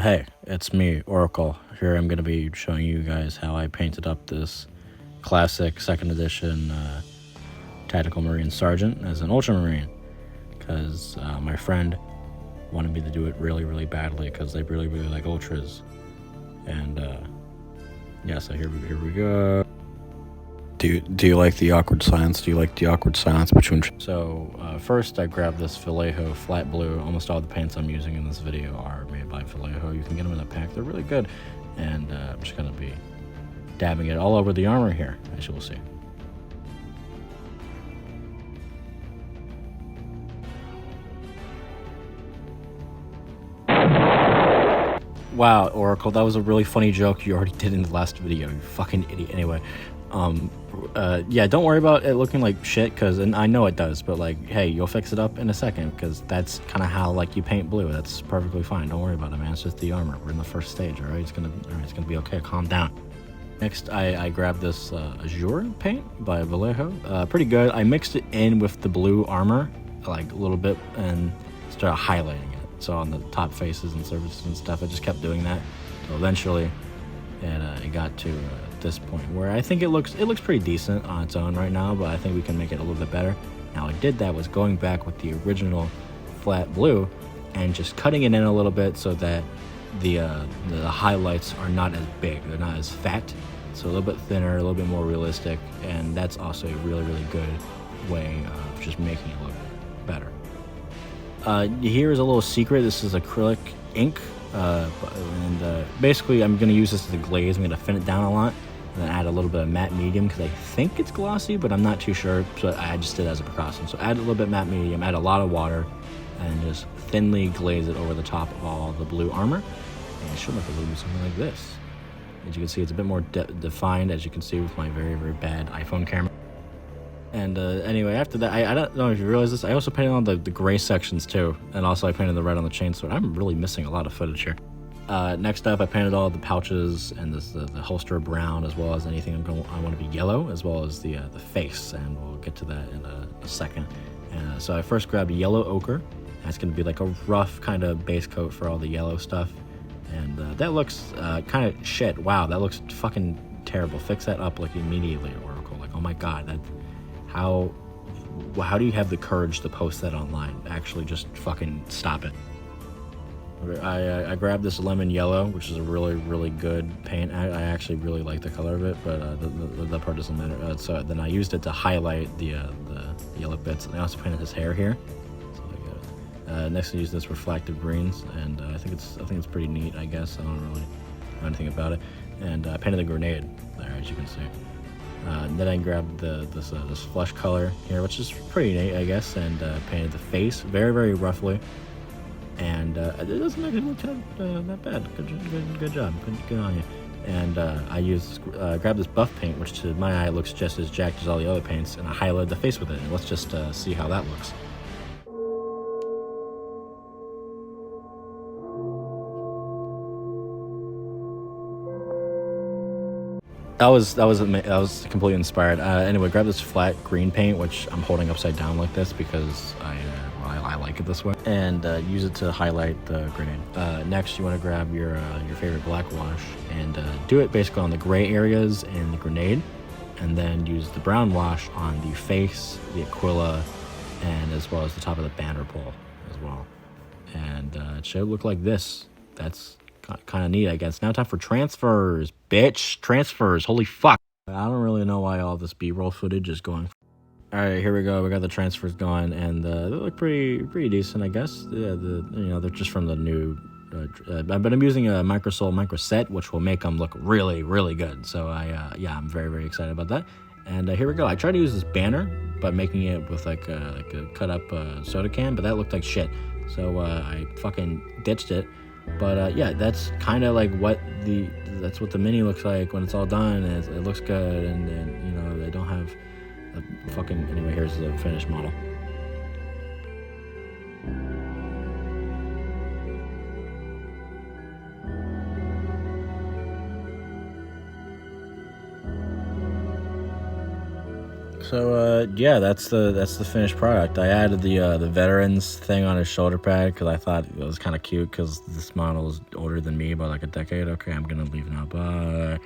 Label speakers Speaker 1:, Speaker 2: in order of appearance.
Speaker 1: Hey, it's me, Oracle. Here I'm going to be showing you guys how I painted up this classic 2nd edition Tactical Marine Sergeant as an Ultramarine. Because my friend wanted me to do it really, really badly because they really, really like Ultras. And yeah, so here we go. Do you like the awkward silence? Do you like the awkward silence between... So first I grabbed this Vallejo flat blue. Almost all the paints I'm using in this video are made by Vallejo. You can get them in a pack. They're really good. And I'm just going to be dabbing it all over the armor here, as you will see. Wow, Oracle, that was a really funny joke you already did in the last video, you fucking idiot. Anyway, yeah, don't worry about it looking like shit, and I know it does, but like, hey, you'll fix it up in a second, because that's kind of how like you paint blue. That's perfectly fine. Don't worry about it, man. It's just the armor. We're in the first stage, all right? It's gonna be okay. Calm down. Next, I grabbed this Azure paint by Vallejo. Pretty good. I mixed it in with the blue armor, like a little bit, and started highlighting it. So on the top faces and surfaces and stuff, I just kept doing that. So eventually, it got to this point where I think it looks pretty decent on its own right now, but I think we can make it a little bit better. Now, I did that was going back with the original flat blue and just cutting it in a little bit so that the highlights are not as big, they're not as fat, so a little bit thinner, a little bit more realistic, and that's also a really, really good way of just making it look better. Here is a little secret. This is acrylic ink, and basically I'm going to use this as a glaze. I'm going to thin it down a lot and then add a little bit of matte medium because I think it's glossy, but I'm not too sure, so I just did it as a precaution. So add a little bit matte medium, add a lot of water, and just thinly glaze it over the top of all the blue armor, and it should look a little bit something like this. As you can see, it's a bit more defined, as you can see with my very, very bad iPhone camera. And anyway, after that, I don't know if you realize this, I also painted on the gray sections too, and also I painted the red on the chainsword. I'm really missing a lot of footage here. Next up, I painted all the pouches and the holster brown, as well as anything I want to be yellow, as well as the face, and we'll get to that in a second. And so I first grabbed yellow ochre. That's going to be like a rough kind of base coat for all the yellow stuff, and that looks kind of shit. Wow, that looks fucking terrible. Fix that up like immediately, Oracle. Like, oh my god, that. How do you have the courage to post that online? Actually, just fucking stop it. I grabbed this lemon yellow, which is a really, really good paint. I actually really like the color of it, but that part doesn't matter. So then I used it to highlight the yellow bits, and I also painted his hair here. So next I used this reflective greens, and I think it's pretty neat. I guess I don't really know anything about it, and I painted the grenade there, as you can see. Then I grabbed this flesh color here, which is pretty neat, I guess, and painted the face very, very roughly. And it doesn't actually look that bad. Good job. Good on you. And I grabbed this buff paint, which to my eye looks just as jacked as all the other paints, and I highlighted the face with it. And let's just see how that looks. That was completely inspired. Anyway, grab this flat green paint, which I'm holding upside down like this because I like it this way, and use it to highlight the grenade. Next, you want to grab your favorite black wash and do it basically on the gray areas in the grenade, and then use the brown wash on the face, the Aquila, and as well as the top of the banner pole as well. And it should look like this. That's kind of neat, I guess. Now time for transfers, bitch. Transfers, holy fuck. I don't really know why all this B-roll footage is going. Alright, here we go. We got the transfers going, and they look pretty decent, I guess. Yeah, they're just from the new, but I'm using a Microsol Microset, which will make them look really, really good. So yeah, I'm very, very excited about that. And here we go. I tried to use this banner by making it with like a cut up soda can, but that looked like shit. So I fucking ditched it. But yeah, that's kind of like that's what the mini looks like when it's all done. And it looks good, and you know, they don't have a fucking. Anyway, here's the finished model. So yeah, that's the finished product. I added the veterans thing on his shoulder pad because I thought it was kind of cute because this model is older than me by like a decade. Okay, I'm gonna leave now. Bye.